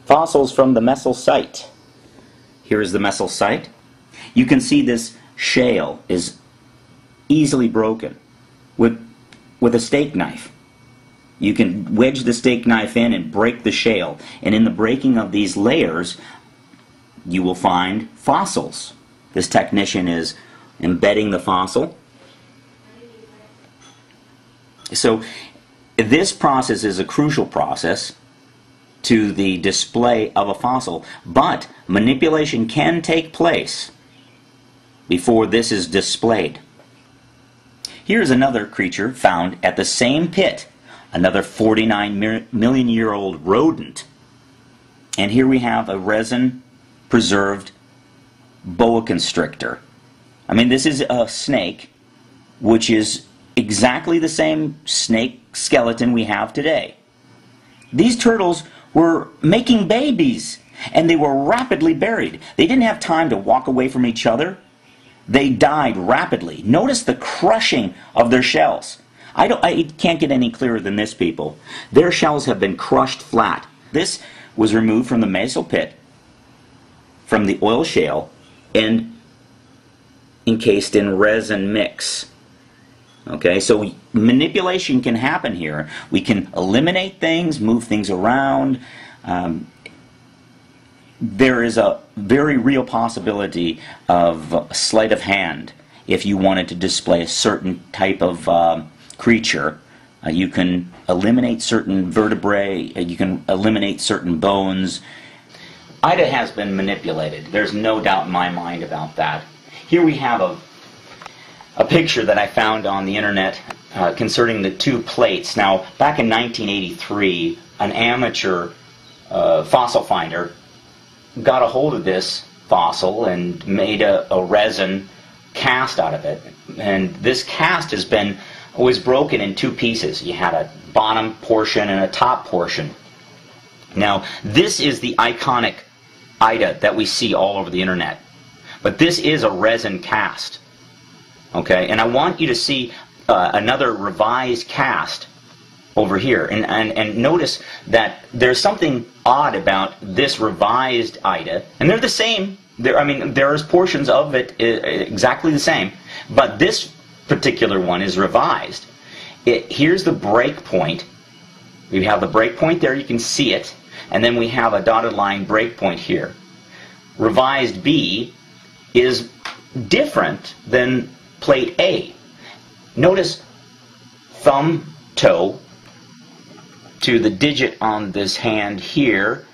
Fossils from the Messel site. Here is the Messel site. You can see this shale is easily broken with a steak knife. You can wedge the steak knife in and break the shale, and in the breaking of these layers you will find fossils. This technician is embedding the fossil. So this process is a crucial process to the display of a fossil, but manipulation can take place before this is displayed. Here's another creature found at the same pit, another 49-million-year-old rodent. And here we have a resin-preserved boa constrictor. I mean, this is a snake, which is exactly the same snake skeleton we have today. These turtles were making babies, and they were rapidly buried. They didn't have time to walk away from each other. They died rapidly. Notice the crushing of their shells. I can't get any clearer than this, people. Their shells have been crushed flat. This was removed from the Messel pit, from the oil shale, and encased in resin mix. Okay, so manipulation can happen here. We can eliminate things, move things around. There is a very real possibility of sleight of hand if you wanted to display a certain type of creature. You can eliminate certain vertebrae, you can eliminate certain bones. Ida has been manipulated. There's no doubt in my mind about that. Here we have a picture that I found on the internet concerning the two plates. Now, back in 1983, an amateur fossil finder got a hold of this fossil and made a resin cast out of it. And this cast was broken in two pieces. You had a bottom portion and a top portion. Now, this is the iconic Ida that we see all over the internet. But this is a resin cast. Okay, and I want you to see another revised cast over here, and notice that there's something odd about this revised Ida, and they're the same. There's portions of it exactly the same, but this particular one is revised. Here's the break point. We have the break point there, you can see it, and then we have a dotted line break point here. Revised B is different than plate A. Notice thumb, toe, to the digit on this hand here,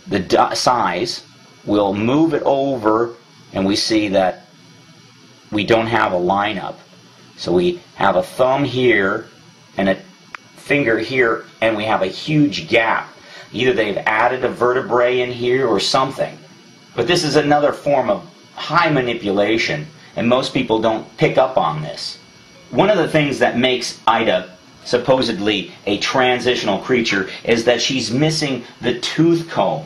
the size, we'll move it over and we see that we don't have a lineup. So we have a thumb here and a finger here, and we have a huge gap. Either they've added a vertebrae in here or something. But this is another form of high manipulation, and most people don't pick up on this. One of the things that makes Ida supposedly a transitional creature is that she's missing the tooth comb.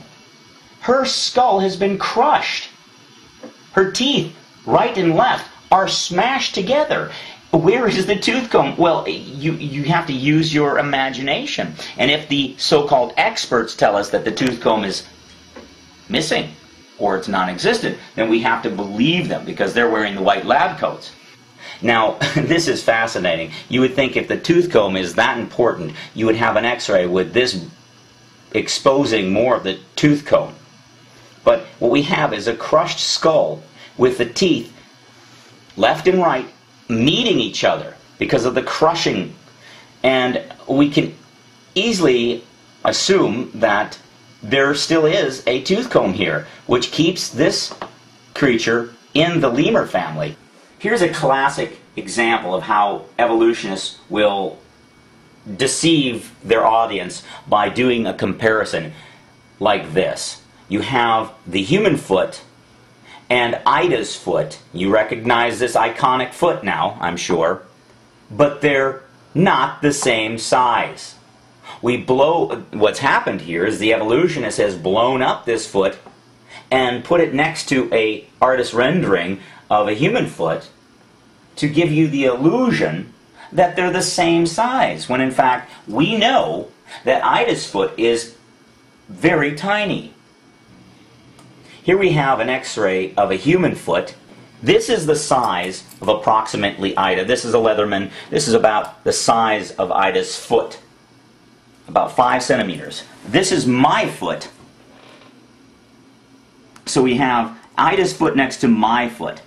Her skull has been crushed. Her teeth, right and left, are smashed together. Where is the tooth comb? Well, you have to use your imagination. And if the so-called experts tell us that the tooth comb is missing or it's non-existent, then we have to believe them because they're wearing the white lab coats. Now, this is fascinating. You would think if the tooth comb is that important, you would have an x-ray with this exposing more of the tooth comb. But what we have is a crushed skull with the teeth, left and right, meeting each other because of the crushing. And we can easily assume that there still is a tooth comb here, which keeps this creature in the lemur family. Here's a classic example of how evolutionists will deceive their audience by doing a comparison like this. You have the human foot and Ida's foot. You recognize this iconic foot now, I'm sure, but they're not the same size. What's happened here is the evolutionist has blown up this foot and put it next to an artist's rendering of a human foot to give you the illusion that they're the same size, when in fact we know that Ida's foot is very tiny. Here we have an X-ray of a human foot. This is the size of approximately Ida. This is a Leatherman. This is about the size of Ida's foot, about 5 centimeters. This is my foot. So we have Ida's foot next to my foot.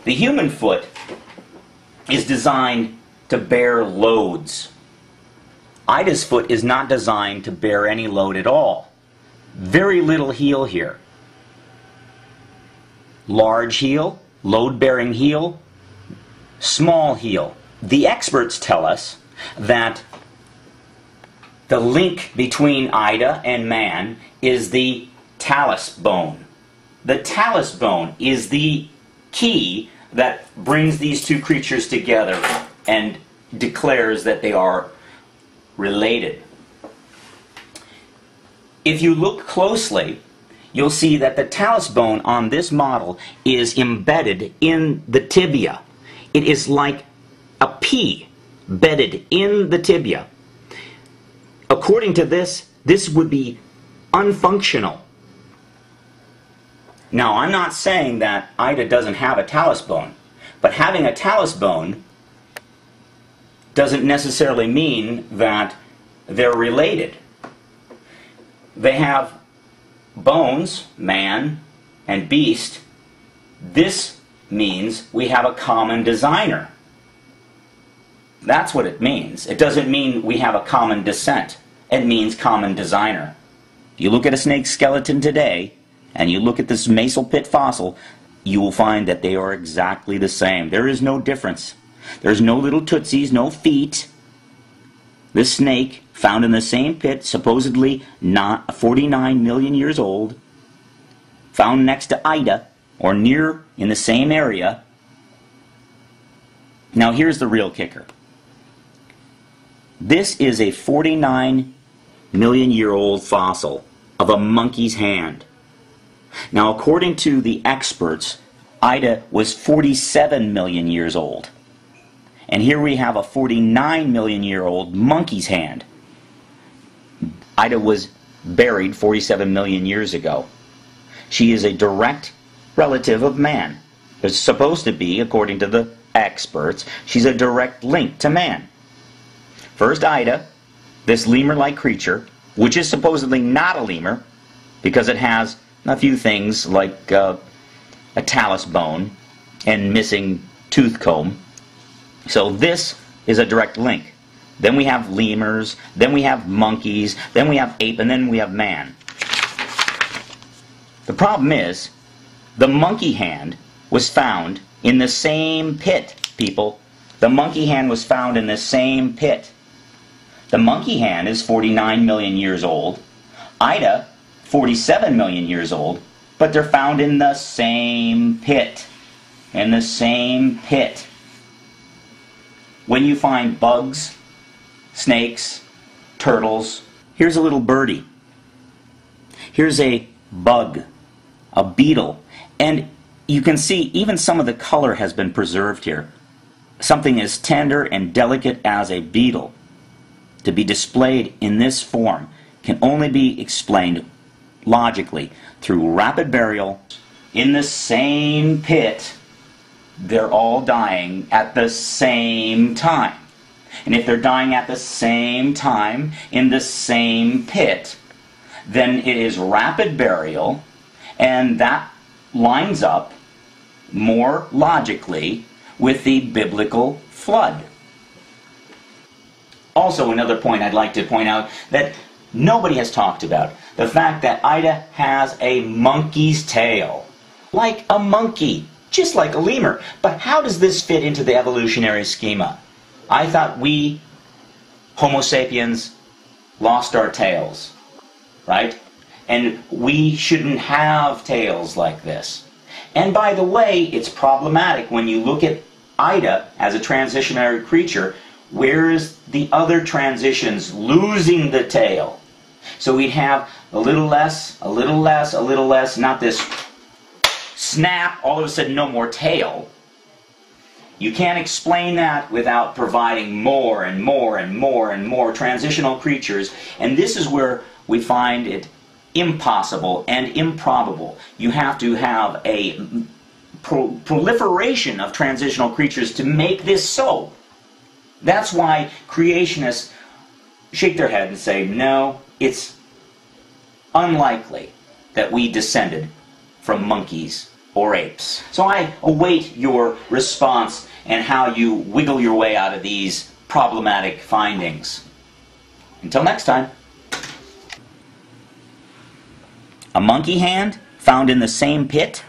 The human foot is designed to bear loads. Ida's foot is not designed to bear any load at all. Very little heel here. Large heel, load-bearing heel, small heel. The experts tell us that the link between Ida and man is the talus bone. The talus bone is the key that brings these two creatures together and declares that they are related. If you look closely, you'll see that the talus bone on this model is embedded in the tibia. It is like a pea bedded in the tibia. According to this, this would be unfunctional. Now, I'm not saying that Ida doesn't have a talus bone, but having a talus bone doesn't necessarily mean that they're related. They have bones, man and beast. This means we have a common designer. That's what it means. It doesn't mean we have a common descent. It means common designer. If you look at a snake skeleton today, and you look at this Masel Pit fossil, you will find that they are exactly the same. There is no difference. There's no little tootsies, no feet. This snake, found in the same pit, supposedly not 49 million years old, found next to Ida, or near in the same area. Now here's the real kicker. This is a 49 million year old fossil of a monkey's hand. Now, according to the experts, Ida was 47 million years old. And here we have a 49 million year old monkey's hand. Ida was buried 47 million years ago. She is a direct relative of man. It's supposed to be, according to the experts, she's a direct link to man. First Ida, this lemur-like creature, which is supposedly not a lemur, because it has a few things like a talus bone and missing tooth comb. So this is a direct link. Then we have lemurs, then we have monkeys, then we have ape, and then we have man. The problem is, the monkey hand was found in the same pit, people. The monkey hand was found in the same pit. The monkey hand is 49 million years old. Ida, 47 million years old, but they're found in the same pit. In the same pit. When you find bugs, snakes, turtles, here's a little birdie. Here's a bug, a beetle, and you can see even some of the color has been preserved here. Something as tender and delicate as a beetle, to be displayed in this form, can only be explained logically through rapid burial in the same pit. They're all dying at the same time. And if they're dying at the same time in the same pit, then it is rapid burial, and that lines up more logically with the biblical flood. Also, another point I'd like to point out that nobody has talked about, the fact that Ida has a monkey's tail. Like a monkey, just like a lemur. But how does this fit into the evolutionary schema? I thought we, Homo sapiens, lost our tails, right? And we shouldn't have tails like this. And by the way, it's problematic when you look at Ida as a transitionary creature. Where is the other transitions losing the tail? So we'd have a little less, a little less, a little less, not this snap, all of a sudden no more tail. You can't explain that without providing more and more and more and more transitional creatures, and this is where we find it impossible and improbable. You have to have a proliferation of transitional creatures to make this so. That's why creationists shake their head and say, no, it's unlikely that we descended from monkeys or apes. So I await your response and how you wiggle your way out of these problematic findings. Until next time. A monkey hand found in the same pit